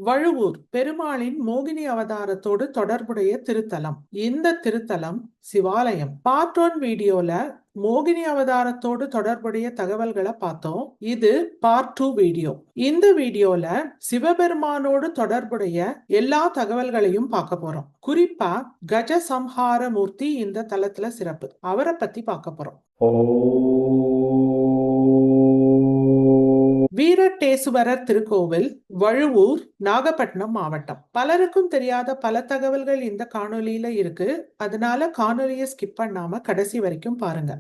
வழுவூர் பெருமாளின் மோகினி அவதாரத்தோடு தொடர்புடைய திருத்தலம். இந்த திருத்தலம் சிவாலயம். பார்ட் 1 வீடியோல மோகினி அவதாரத்தோடு தொடர்புடைய தகவல்களை பார்த்தோம். இது பார்ட் 2 வீடியோ. இந்த வீடியோல சிவபெருமானோடு தொடர்புடைய எல்லா தகவல்களையும் பார்க்க போறோம். குறிப்பா கஜ சம்ஹார மூர்த்தி இந்த தலத்துல சிறப்பு, அவரை பத்தி பார்க்க போறோம். வீரட்டேசுவரர் திருக்கோவில், வழுவூர், நாகப்பட்டினம் மாவட்டம். பலருக்கும் தெரியாத பல தகவல்கள் இந்த காணொலியில இருக்கு. அதனால காணொலியை ஸ்கிப் பண்ணாம கடைசி வரைக்கும் பாருங்க.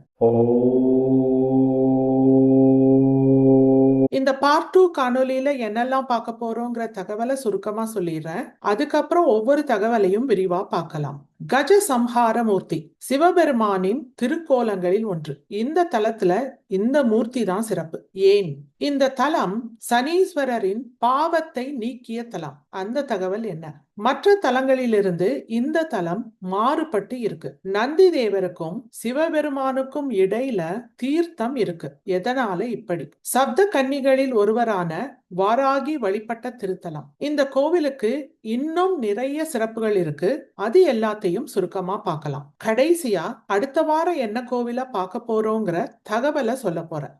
இந்த பார்ட் 2 காணொலியில என்னெல்லாம் பார்க்க போறோங்கிற தகவலை சுருக்கமா சொல்லிடுறேன். அதுக்கப்புறம் ஒவ்வொரு தகவலையும் விரிவா பார்க்கலாம். கஜ சம்ஹார மூர்த்தி சிவபெருமானின் திருக்கோலங்களில் ஒன்று. இந்த தலத்துல இந்த மூர்த்தி தான் சிறப்பு. ஏன்? இந்த தலம் சனீஸ்வரரின் பாவத்தை நீக்கிய தலம். அந்த தகவல் என்ன? மற்ற தலங்களிலிருந்து இந்த தலம் மாறுபட்டு இருக்கு. நந்தி தேவருக்கும் சிவபெருமானுக்கும் இடையில தீர்த்தம் இருக்கு. எதனால இப்படி? சப்த கன்னிகளில் ஒருவரான வாராகி வழிபட்ட திருத்தலம். இந்த கோவிலுக்கு இன்னும் நிறைய சிறப்புகள் இருக்கு. அது எல்லாத்தையும் சுருக்கமா பார்க்கலாம். கடைசியா அடுத்த வாரம் என்ன கோவில பார்க்க போறோங்கிற தகவலை சொல்ல போறேன்.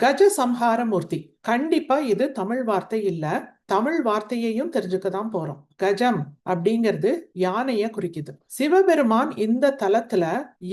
கஜ சம்ஹார மூர்த்தி. கண்டிப்பா இது தமிழ் வார்த்தை இல்ல. தமிழ் வார்த்தையையும் தெரிஞ்சுக்கதான் போறோம். கஜம் அப்படிங்கிறது யானைய குறிக்குது. சிவபெருமான் இந்த தலத்துல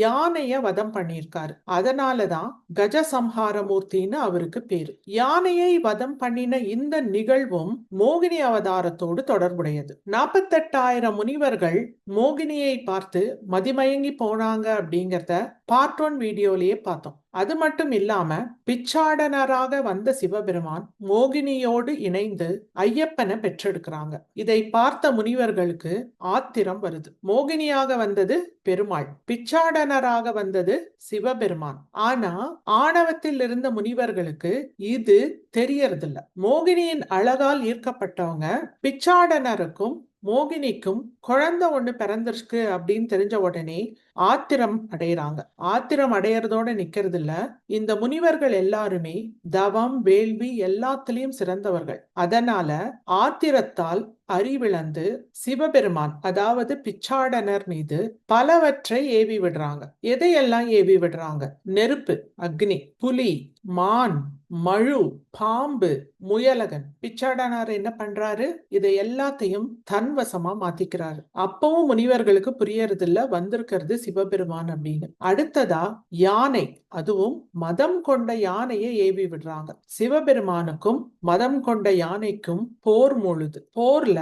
யானைய வதம் பண்ணியிருக்காரு. அதனாலதான் கஜ சம்ஹார மூர்த்தின்னு அவருக்கு பேரு. யானையை வதம் பண்ணின இந்த நிகழ்வும் மோகினி அவதாரத்தோடு தொடர்புடையது. 48,000 முனிவர்கள் மோகினியை பார்த்து மதிமயங்கி போனாங்க அப்படிங்கறத பார்ட் 1 வீடியோலயே பார்த்தோம். அது மட்டும் இல்லாம பிச்சாடனராக வந்த சிவபெருமான் மோகினியோடு இணைந்து ஐயப்பனை பெற்றெடுக்கிறாங்க. இதை பார்த்த முனிவர்களுக்கு ஆத்திரம் வருது. மோகினியாக வந்தது பெருமாள், பிச்சாடனராக வந்தது சிவபெருமான். ஆனா ஆணவத்தில் இருந்த முனிவர்களுக்கு இது தெரியறதில்ல. மோகினியின் அழகால் ஈர்க்கப்பட்டவங்க பிச்சாடனருக்கும் மோகினிக்கும் குழந்தை ஒண்ணு பிறந்திருக்கு அப்படின்னு தெரிஞ்ச உடனே ஆத்திரம் அடையறாங்க. ஆத்திரம் அடையறதோட நிக்கிறது இல்ல. இந்த முனிவர்கள் எல்லாருமே தவம், வேள்வி எல்லாத்திலையும் சிறந்தவர்கள். அதனால ஆத்திரத்தால் அறிவிழந்து சிவபெருமான், அதாவது பிச்சாடனர் மீது பலவற்றை ஏவி விடுறாங்க. எதையெல்லாம் ஏவி விடுறாங்க? நெருப்பு, அக்னி, புலி, மான், மழு, பாம்பு, முயலகன். பிச்சாடனார் என்ன பண்றாரு? இதை எல்லாத்தையும் தன்வசமா மாத்திக்கிறாரு. அப்பவும் முனிவர்களுக்கு புரியறதில்ல வந்திருக்கிறது சிவபெருமான் அப்படின்னு. அடுத்ததா யானை, அதுவும் மதம் கொண்ட யானையை ஏவி விடுறாங்க. சிவபெருமானுக்கும் மதம் கொண்ட யானைக்கும் போர் முழுது. போர்ல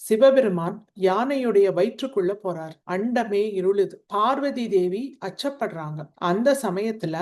சிவபெருமான் யானையுடைய வயிற்றுக்குள்ள போறார். அண்டமே இருளுது. பார்வதி தேவி அச்சப்படுறாங்க. அந்த சமயத்துல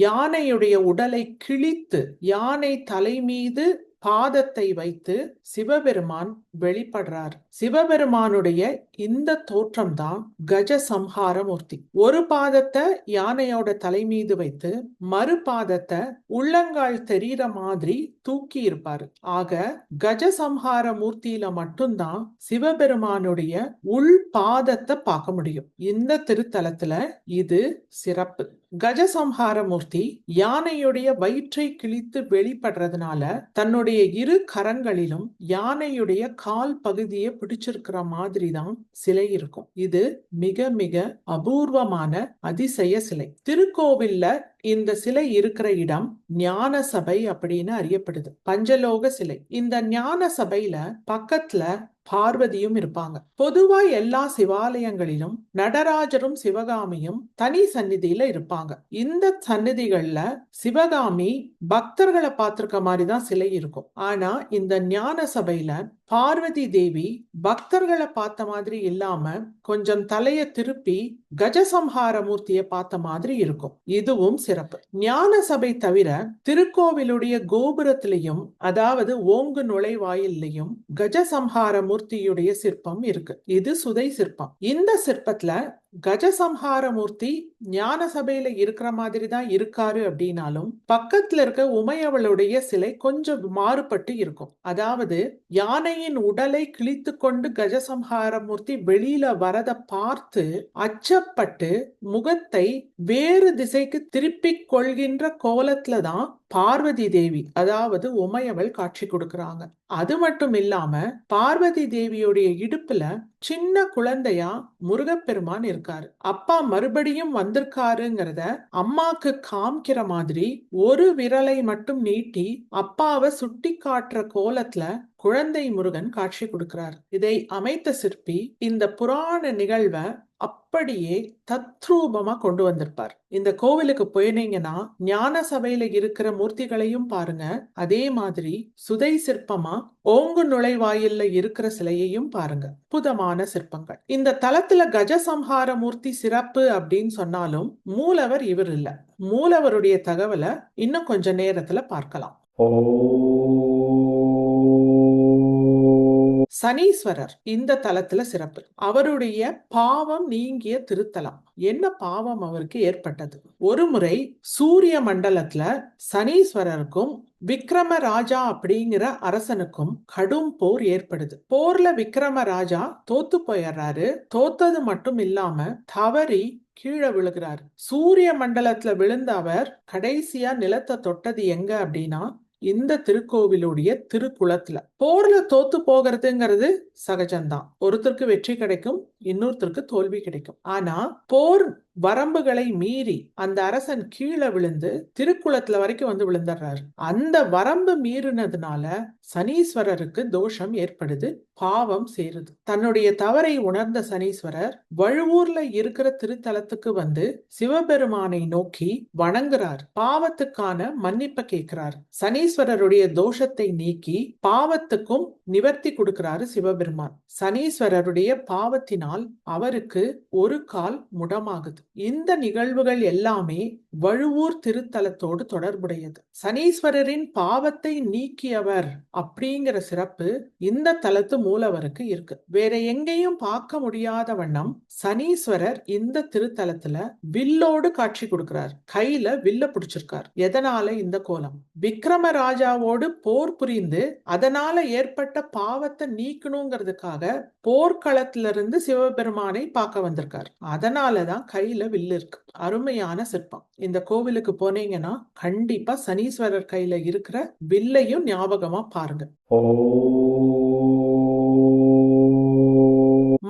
யானையுடைய உடலை கிழித்து யானை தலை மீது பாதத்தை வைத்து சிவபெருமான் வெளிப்படுறார். சிவபெருமானுடைய இந்த தோற்றம் தான் கஜ சம்ஹார மூர்த்தி. ஒரு பாதத்தை யானையோட தலை மீது வைத்து மறு பாதத்தை உள்ளங்கால் தெரியற மாதிரி தூக்கி இருப்பாரு. ஆக கஜ சம்ஹார மூர்த்தியில மட்டும்தான் சிவபெருமானுடைய உள் பாதத்தை பார்க்க முடியும். இந்த திருத்தலத்துல இது சிறப்பு. கஜசம்ஹார மூர்த்தி யானையுடைய வயிற்றை கிழித்து வெளிப்படுறதுனால தன்னுடைய இரு கரங்களிலும் யானையுடைய கால் பகுதியை பிடிச்சிருக்கிற மாதிரி தான் சிலை இருக்கும். இது மிக மிக அபூர்வமான அதிசய சிலை. திருக்கோவில்ல இந்த சிலை இருக்கிற இடம் ஞான சபை அப்படின்னு அறியப்படுது. பஞ்சலோக சிலை. இந்த ஞான சபையில பக்கத்துல பார்வதியும் இருப்பாங்க. பொதுவா எல்லா சிவாலயங்களிலும் நடராஜரும் சிவகாமியும் தனி சந்நிதியில இருப்பாங்க. இந்த சந்நிதிகள்ல சிவகாமி பக்தர்களை பார்த்திருக்க மாதிரிதான் சிலை இருக்கும். ஆனா இந்த ஞான சபையில பார்வதி தேவி பக்தர்களை பார்த்த மாதிரி இல்லாம கொஞ்சம் தலைய திருப்பி கஜசம்ஹார மூர்த்தியை பார்த்த மாதிரி இருக்கும். இதுவும் சிறப்பு. ஞான சபை தவிர திருக்கோவிலுடைய கோபுரத்திலையும், அதாவது ஓங்கு நுழைவாயிலையும் கஜசம்ஹார மூர்த்தியுடைய சிற்பம் இருக்கு. இது சுதை சிற்பம். இந்த சிற்பத்துல கஜசம்ஹார மூர்த்தி ஞான சபையில இருக்கிற மாதிரி தான் இருக்காரு அப்படின்னாலும் பக்கத்துல இருக்க உமையவளுடைய சிலை கொஞ்சம் மாறுபட்டு இருக்கும். அதாவது யானையின் உடலை கிழித்து கொண்டு கஜசம்ஹார மூர்த்தி வெளியில வரத பார்த்து அச்சப்பட்டு முகத்தை வேறு திசைக்கு திருப்பிக் கொள்கின்ற கோலத்துலதான் பார்வதி தேவி அதாவது உமையவள் காட்சி கொடுக்கறாங்க. அது மட்டும் இல்லாம பார்வதி தேவியுடைய இடுப்புல சின்ன குழந்தையா முருகப்பெருமான் இருக்காரு. அப்பா மறுபடியும் வந்திருக்காருங்கிறத அம்மாக்கு காமிக்கிற மாதிரி ஒரு விரலை மட்டும் நீட்டி அப்பாவை சுட்டி காட்டுற கோலத்துல குழந்தை முருகன் காட்சி கொடுக்கிறார். இதை அமைத்த சிற்பி இந்த புராண நிகழ்வை அப்படியே தத்ரூபமா கொண்டு வந்திருப்பார். இந்த கோவிலுக்கு போயினீங்கன்னா ஞான சபையில இருக்கிற மூர்த்திகளையும் பாருங்க, அதே மாதிரி சுதை சிற்பமா ஓங்கு நுழைவாயில்ல இருக்கிற சிலையையும் பாருங்க. அற்புதமான சிற்பங்கள். இந்த தலத்துல கஜசம்ஹார மூர்த்தி சிறப்பு அப்படின்னு சொன்னாலும் மூலவர் இவர் இல்ல. மூலவருடைய தகவலை இன்னும் கொஞ்ச நேரத்துல பார்க்கலாம். சனீஸ்வரர் இந்த தலத்துல சிறப்பு. அவருடைய பாவம் நீங்கிய திருத்தலம். என்ன பாவம் அவருக்கு ஏற்பட்டது? ஒரு முறை சூரிய மண்டலத்துல சனீஸ்வரருக்கும் விக்ரம ராஜா அப்படிங்கிற அரசனுக்கும் கடும் போர் ஏற்படுது. போர்ல விக்ரம ராஜா தோத்து போயிடுறாரு. தோத்தது மட்டும் இல்லாம தவறி கீழே விழுகிறாரு. சூரிய மண்டலத்துல விழுந்த அவர் கடைசியா நிலத்தை தொட்டது எங்க அப்படின்னா இந்த திருக்கோவிலுடைய திருக்குளத்துல. போர்ல தோத்து போகிறதுங்கிறது சகஜம்தான். ஒருத்தருக்கு வெற்றி கிடைக்கும், இன்னொருத்தருக்கு தோல்வி கிடைக்கும். ஆனா போர் வரம்புகளை மீறி அந்த அரசன் கீழே விழுந்து திருக்குளத்துல வரைக்கும் வந்து விழுந்துடுறாரு. அந்த வரம்பு மீறினதுனால சனீஸ்வரருக்கு தோஷம் ஏற்படுது, பாவம் சேருது. தன்னுடைய தவறை உணர்ந்த சனீஸ்வரர் வழுவூர்ல இருக்கிற திருத்தலத்துக்கு வந்து சிவபெருமானை நோக்கி வணங்குறார். பாவத்துக்கான மன்னிப்பை கேட்கிறார். சனீஸ்வரருடைய தோஷத்தை நீக்கி பாவத்துக்கும் நிவர்த்தி கொடுக்கிறாரு சிவபெருமான். சனீஸ்வரருடைய பாவத்தினால் அவருக்கு ஒரு கால் முடமாகுது. இந்த நிகழ்வுகள் எல்லாமே வழுவூர் திருத்தலத்தோடு தொடர்புடையது. சனீஸ்வரரின் பாவத்தை நீக்கியவர் அப்படிங்கிற சிறப்பு இந்த தலத்து மூலவருக்கு இருக்கு. வேற எங்கேயும் பார்க்க முடியாத வண்ணம் சனீஸ்வரர் இந்த திருத்தலத்துல வில்லோடு காட்சி கொடுக்கிறார். கையில வில்ல பிடிச்சிருக்கார். எதனால இந்த கோலம்? விக்ரம ராஜாவோடு போர் புரிந்து அதனால ஏற்பட்ட பாவத்தை நீக்கணுங்கிறதுக்காக போர்க்களத்திலிருந்து சிவபெருமானை பார்க்க வந்திருக்கார். அதனாலதான் கையில வில்லு இருக்கு. அருமையான சிற்பம். இந்த கோவிலுக்கு போனீங்கன்னா கண்டிப்பா சனீஸ்வரர் கையில இருக்கிற வில்லையும் ஞாபகமா பாருங்க.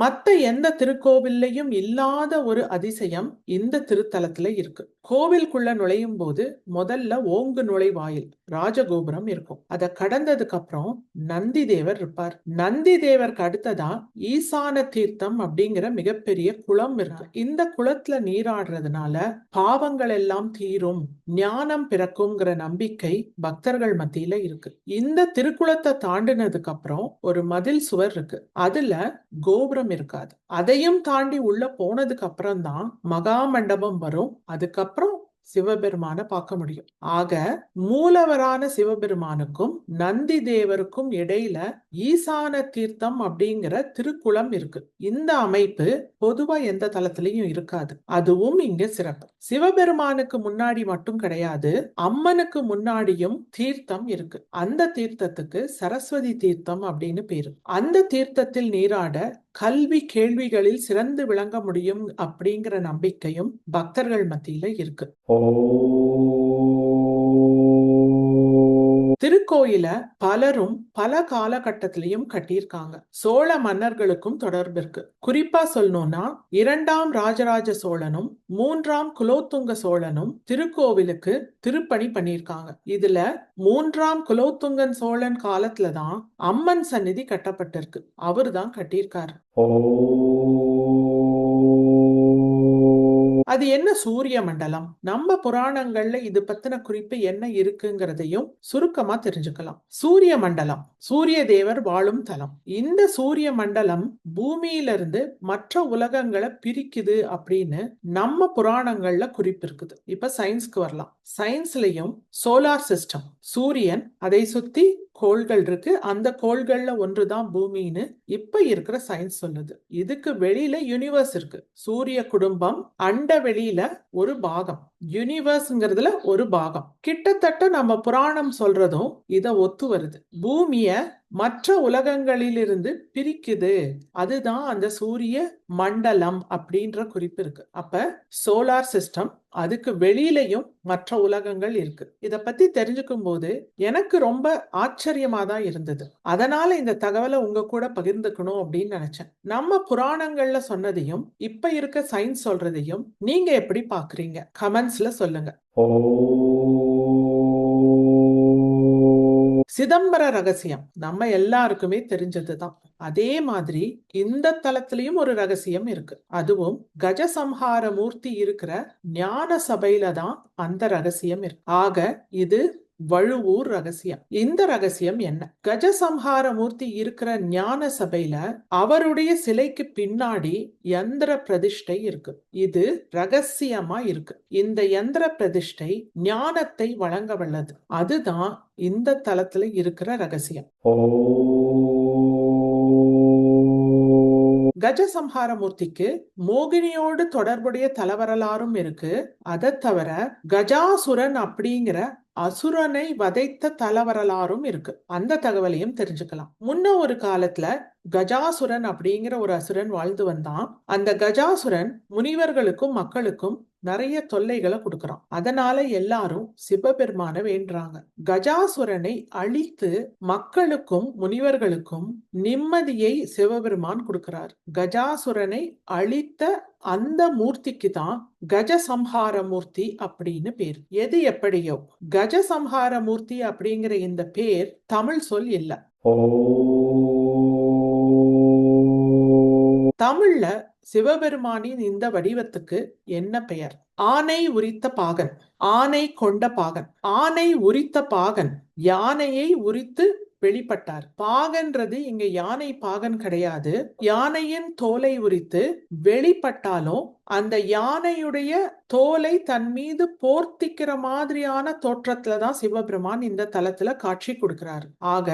மத்த எந்த திருக்கோவில்லையும் இல்லாத ஒரு அதிசயம் இந்த திருத்தலத்துல இருக்கு. கோவிலுக்குள்ள நுழையும் போது முதல்ல ஓங்கு நுழைவாயில் ராஜகோபுரம் இருக்கும். அதை கடந்ததுக்கு அப்புறம் நந்தி தேவர் இருப்பார். நந்தி தேவருக்கு அடுத்ததா ஈசான தீர்த்தம் அப்படிங்கிற மிகப்பெரிய குளம் இருக்கு. இந்த குளத்துல நீராடுறதுனால பாவங்கள் எல்லாம் தீரும், ஞானம் பிறக்குங்கிற நம்பிக்கை பக்தர்கள் மத்தியில இருக்கு. இந்த திருக்குளத்தை தாண்டினதுக்கு அப்புறம் ஒரு மதில் சுவர் இருக்கு. அதுல கோபுரம் இருக்காது. அதையும் தாண்டி உள்ள போனதுக்கு அப்புறம் தான் மகா மண்டபம் வரும். அதுக்கப்புறம் சிவபெருமான பார்க்க முடியும். ஆக மூலவரான சிவபெருமானுக்கும் நந்தி தேவருக்கும் இடையில ஈசான தீர்த்தம் அப்படிங்கிற திருக்குளம் இருக்கு. இந்த அமைப்பு பொதுவா எந்த தலத்திலையும் இருக்காது. அதுவும் இங்க சிறப்பு. சிவபெருமானுக்கு முன்னாடி மட்டும் கிடையாது, அம்மனுக்கு முன்னாடியும் தீர்த்தம் இருக்கு. அந்த தீர்த்தத்துக்கு சரஸ்வதி தீர்த்தம் அப்படின்னு பேரு. அந்த தீர்த்தத்தில் நீராட கல்வி கேள்விகளில் சிறந்து விளங்க முடியும் அப்படிங்கிற நம்பிக்கையும் பக்தர்கள் மத்தியில இருக்கு. திருக்கோயில பலரும் பல காலகட்டத்திலையும் கட்டியிருக்காங்க. சோழ மன்னர்களுக்கும் தொடர்பு இருக்கு. குறிப்பா சொல்லணும்னா 2ஆம் ராஜராஜ சோழனும் 3ஆம் குலோத்துங்க சோழனும் திருக்கோவிலுக்கு திருப்பணி பண்ணியிருக்காங்க. இதுல 3ஆம் குலோத்துங்கன் சோழன் காலத்துலதான் அம்மன் சந்நிதி கட்டப்பட்டிருக்கு. அவரு தான் கட்டியிருக்காரு. அது என்ன சூரிய மண்டலம்? நம்ம புராணங்கள்ல இது பத்தின குறிப்பு என்ன இருக்குங்கிறதையும் சுருக்கமா தெரிஞ்சுக்கலாம். சூரிய மண்டலம் சூரிய தேவர் வாழும் தலம். இந்த சூரிய மண்டலம் பூமியிலிருந்து மற்ற உலகங்களை பிரிக்குது அப்படின்னு நம்ம புராணங்கள்ல குறிப்பு இருக்குது. இப்ப சயின்ஸ்க்கு வரலாம். சயின்ஸ்லயும் சோலார் சிஸ்டம், சூரியன், அதை சுத்தி கோள்கள் இருக்கு. அந்த கோள்கள்ல ஒன்றுதான் பூமின்னு இப்ப இருக்கிற சயின்ஸ் சொல்லுது. இதுக்கு வெளியில யூனிவர்ஸ் இருக்கு. சூரிய குடும்பம் அண்ட வெளியில ஒரு பாகம், யூனிவர்ஸ்ங்கிறதுல ஒரு பாகம். கிட்டத்தட்ட நம்ம புராணம் சொல்றதும் இத ஒத்து வருது. பூமிய மற்ற உலகங்களிலிருந்து பிரிக்குது. அதுதான் அந்த சூரிய மண்டலம் அப்படின்ற குறிப்பு இருக்கு. அப்ப சோலார் சிஸ்டம், அதுக்கு வெளியிலையும் மற்ற உலகங்கள் இருக்கு. இத பத்தி தெரிஞ்சுக்கும் போது எனக்கு ரொம்ப ஆச்சரியமா தான் இருந்தது. அதனால இந்த தகவலை உங்க கூட பகிர்ந்துக்கணும் அப்படின்னு நினைச்சேன். நம்ம புராணங்கள்ல சொன்னதையும் இப்ப இருக்க சயின்ஸ் சொல்றதையும் நீங்க எப்படி பாக்குறீங்க? கமெண்ட்ஸ்ல சொல்லுங்க. சிதம்பர ரகசியம் நம்ம எல்லாருக்குமே தெரிஞ்சதுதான். அதே மாதிரி இந்த தலத்திலையும் ஒரு ரகசியம் இருக்கு. அதுவும் கஜசம்ஹார மூர்த்தி இருக்கிற ஞான சபையில தான் அந்த ரகசியம் இருக்கு. ஆக இது வழுவூர் ரகசியம். இந்த ரகசியம் என்ன? கஜசம்ஹார மூர்த்தி இருக்கிற ஞான சபையில அவருடைய சிலைக்கு பின்னாடி யந்திர பிரதிஷ்டை இருக்கு. இது ரகசியமா இருக்கு. இந்த யந்திர பிரதிஷ்டை ஞானத்தை வழங்க வல்லது. அதுதான் இந்த தலத்துல இருக்கிற ரகசியம். கஜசம்ஹார மூர்த்திக்கு மோகினியோடு தொடர்புடைய தலவரலாறும் இருக்கு. அதை தவிர கஜாசுரன் அப்படிங்கிற அசுரனை வதைத்த தலவரலாறும் இருக்கு. அந்த தகவலையும் தெரிஞ்சுக்கலாம். முன்ன ஒரு காலத்துல கஜாசுரன் அப்படிங்கிற ஒரு அசுரன் வாழ்ந்து வந்தான். அந்த கஜாசுரன் முனிவர்களுக்கும் மக்களுக்கும் நிறைய தொல்லைகளை கொடுக்கறான். அதனால எல்லாரும் சிவபெருமான வேண்டுறாங்க. கஜாசுரனை அழித்து மக்களுக்கும் முனிவர்களுக்கும் நிம்மதியை சிவபெருமான் கொடுக்கிறார். கஜாசுரனை அழித்த அந்த மூர்த்திக்கு தான் கஜசம்ஹார மூர்த்தி அப்படின்னு பேர். எது எப்படியோ கஜசம்ஹார மூர்த்தி அப்படிங்கிற இந்த பேர் தமிழ் சொல் இல்ல. தமிழ்ல சிவபெருமானின் இந்த வடிவத்துக்கு என்ன பெயர்? ஆனை உரித்த பாகன், ஆனை கொண்ட பாகன். ஆனை உரித்த பாகன் யானையை உரித்து வெளிப்பட்டார். பாகன்றது இங்க யானை பாகன் கிடையாது. யானையின் தோலை உரித்து வெளிப்பட்டாலும் அந்த யானையுடைய தோலை தன் மீது போர்த்திக்கிற மாதிரியான தோற்றத்துலதான் சிவபெருமான் இந்த தலத்துல காட்சி கொடுக்கிறார். ஆக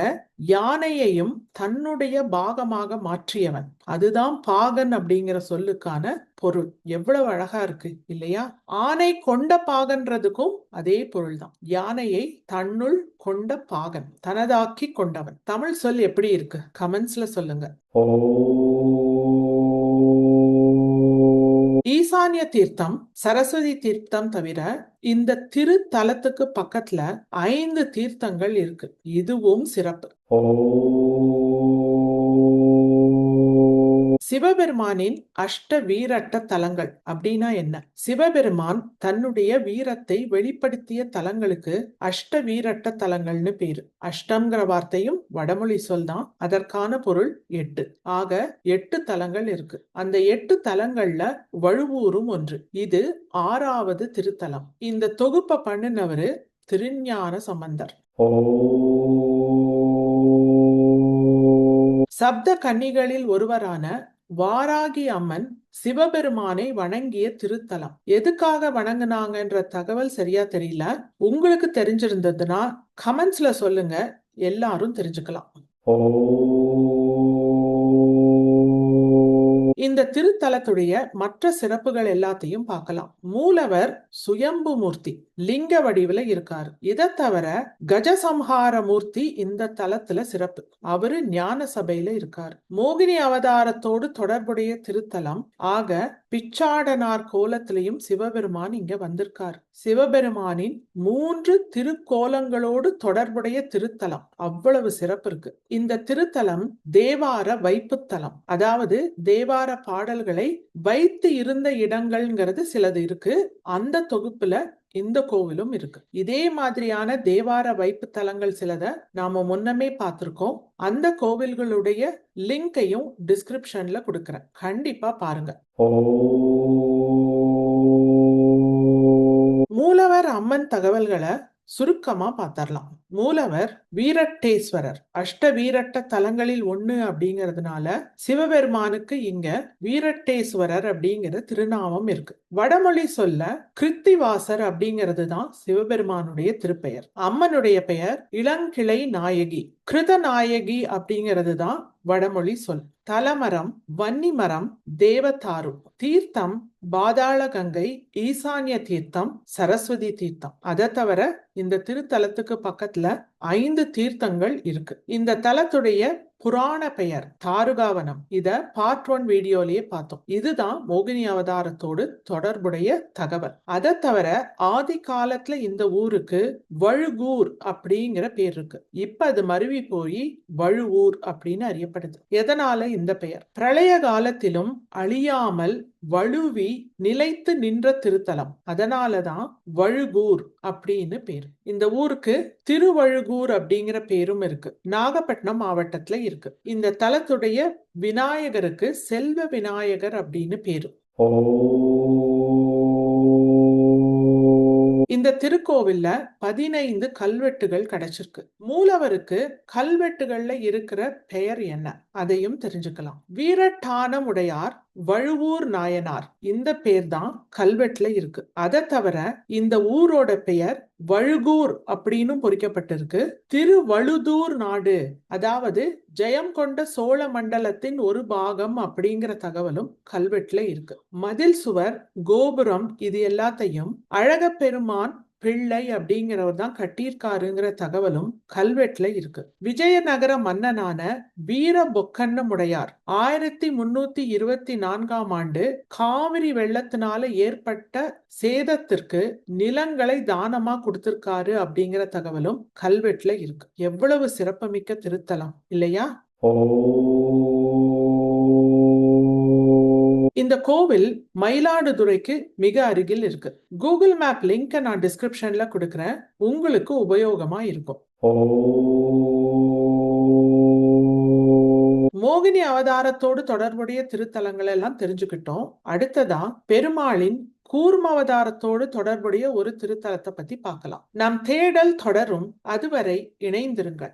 யானையையும் தன்னுடைய பாகமாக மாற்றியவன். அதுதான் பாகன் அப்படிங்கிற சொல்லுக்கான பொருள். எவ்வளவு அழகா இருக்கு இல்லையா? ஆனை கொண்ட பாகன்றதுக்கும் அதே பொருள் தான். யானையை தன்னுள் கொண்ட பாகன், தனதாக்கி கொண்டவன். தமிழ் சொல் எப்படி இருக்கு? கமெண்ட்ஸ்ல சொல்லுங்க. ஈசான்ய தீர்த்தம், சரஸ்வதி தீர்த்தம் தவிர இந்த திருத்தலத்துக்கு பக்கத்துல 5 தீர்த்தங்கள் இருக்கு. இதுவும் சிறப்பு. சிவபெருமானின் அஷ்ட வீரட்ட தலங்கள் அப்படின்னா என்ன? சிவபெருமான் தன்னுடைய வீரத்தை வெளிப்படுத்திய தலங்களுக்கு அஷ்ட வீரட்ட தலங்கள்னு பேரு. அஷ்டம்ங்கிற வார்த்தையும் வடமொழி சொல் தான். அதற்கான பொருள் 8. ஆக 8 தலங்கள் இருக்கு. அந்த 8 தலங்கள்ல வழுவூரும் ஒன்று. இது 6வது திருத்தலம். இந்த தொகுப்பை பண்ணினவரு திருஞான சம்பந்தர். சப்த கன்னிகளில் ஒருவரான வாராகி அம்மன் சிவபெருமானை வணங்கிய திருத்தலம். எதுக்காக வணங்குனாங்கன்ற தகவல் சரியா தெரியல. உங்களுக்கு தெரிஞ்சிருந்ததுன்னா கமெண்ட்ஸ்ல சொல்லுங்க, எல்லாரும் தெரிஞ்சுக்கலாம். இந்த திருத்தலத்துடைய மற்ற சிறப்புகள் எல்லாத்தையும் பார்க்கலாம். மூலவர் சுயம்பு மூர்த்தி, லிங்க வடிவில் இருக்காரு. இதை தவிர கஜசம்ஹார மூர்த்தி இந்த தலத்துல சிறப்பு. அவரு ஞான சபையில இருக்காரு. மோகினி அவதாரத்தோடு தொடர்புடைய திருத்தலம். ஆக பிச்சாடனார் கோலத்திலையும் சிவபெருமான் இங்க வந்திருக்காரு. சிவபெருமானின் 3 திருக்கோலங்களோடு தொடர்புடைய திருத்தலம். அவ்வளவு சிறப்பு இருக்கு. இந்த திருத்தலம் தேவார வைப்புத்தலம். அதாவது தேவார பாடல்களை வைத்து இருந்த இடங்கள்ங்கிறது சிலது இருக்கு. அந்த தொகுப்புல இந்த கோவிலும் இருக்கு. இதே மாதிரியான தேவார வைப்பு தலங்கள் சிலத நாம முன்னமே பார்த்திருக்கோம். அந்த கோவில்களுடைய லிங்கையும் டிஸ்கிரிப்ஷன்ல கொடுக்கிறேன். கண்டிப்பா பாருங்க. மூலவர் அம்மன் தகவல்களை சுருக்கமா பார்த்தரலாம். மூலவர் வீரட்டேஸ்வரர், அஷ்ட வீரட்ட தலங்களில் ஒண்ணு அப்படிங்கிறதுனால சிவபெருமானுக்கு இங்க வீரட்டேஸ்வரர் அப்படிங்கிற திருநாமம் இருக்கு. வடமொழி சொல்ல கிருத்திவாசர் அப்படிங்கிறது தான் சிவபெருமானுடைய திருப்பெயர். அம்மனுடைய பெயர் இளங்கிளை நாயகி. கிருத நாயகி அப்படிங்கிறது தான் வடமொழி சொல். தலமரம் வன்னிமரம், தேவதாரு. தீர்த்தம் பாதாள கங்கை, ஈசான்ய தீர்த்தம், சரஸ்வதி தீர்த்தம். அதை தவிர இந்த திருத்தலத்துக்கு பக்கத்துல 5 தீர்த்தங்கள் இருக்கு. இந்த தலத்துடைய புராண பெயர் தாருகாவனம். இத பார்ட் 1 வீடியோலயே பார்த்தோம். இதுதான் மோகினி அவதாரத்தோடு தொடர்புடைய தகவல். அதை தவிர ஆதி காலத்துல இந்த ஊருக்கு வழுகூர் அப்படிங்கிற பேர் இருக்கு. இப்ப அது மருவி போய் வழுவூர் அப்படின்னு அறியப்படுது. எதனால இந்த பெயர்? பிரளய காலத்திலும் அழியாமல் வழுவி நிலைத்து நின்ற திருத்தலம். அதனாலதான் வழுகூர் அப்படின்னு பேரு. இந்த ஊருக்கு திருவழுகூர் அப்படிங்கிற பேரும் இருக்கு. நாகப்பட்டினம் மாவட்டத்துல இருக்கு. இந்த தலத்துடைய விநாயகருக்கு செல்வ விநாயகர் அப்படின்னு பேரு. இந்த திருக்கோவில்ல 15 கல்வெட்டுகள் கிடைச்சிருக்கு. மூலவருக்கு கல்வெட்டுகள்ல இருக்கிற பெயர் என்ன அதையும் தெரிஞ்சுக்கலாம். வீரட்டானம் உடையார் வழுவூர் நாயனார், இந்த பேர் தான் கல்வெட்டுல இருக்கு. அதை தவிர இந்த ஊரோட பெயர் வழுகூர் அப்படின்னு பொறிக்கப்பட்டிருக்கு. திருவழுதூர் நாடு, அதாவது ஜெயம் கொண்ட சோழ மண்டலத்தின் ஒரு பாகம் அப்படிங்கிற தகவலும் கல்வெட்டுல இருக்கு. மதில் சுவர், கோபுரம் இது எல்லாத்தையும் அழகப்பெருமான் பிள்ளை அப்படிங்கிறவர் தான் கட்டியிருக்காருங்கிற தகவலும் கல்வெட்டுல இருக்கு. விஜயநகர மன்னனான வீர பொக்கண்ணமுடையார் 1324ஆம் ஆண்டு காவிரி வெள்ளத்தினால ஏற்பட்ட சேதத்திற்கு நிலங்களை தானமா கொடுத்திருக்காரு அப்படிங்கிற தகவலும் கல்வெட்டுல இருக்கு. எவ்வளவு சிறப்புமிக்க திருத்தலம் இல்லையா? இந்த கோவில் மயிலாடுதுறைக்கு மிக அருகில் இருக்கு. கூகுள் மேப் லிங்க் நான் டிஸ்கிரிப்ஷன்ல கொடுக்கிறேன், உங்களுக்கு உபயோகமா இருக்கும். மோகினி அவதாரத்தோடு தொடர்புடைய திருத்தலங்கள் எல்லாம் தெரிஞ்சுக்கிட்டோம். அடுத்ததா பெருமாளின் கூர்ம அவதாரத்தோடு தொடர்புடைய ஒரு திருத்தலத்தை பத்தி பார்க்கலாம். நம் தேடல் தொடரும். அதுவரை இணைந்திருங்கள்.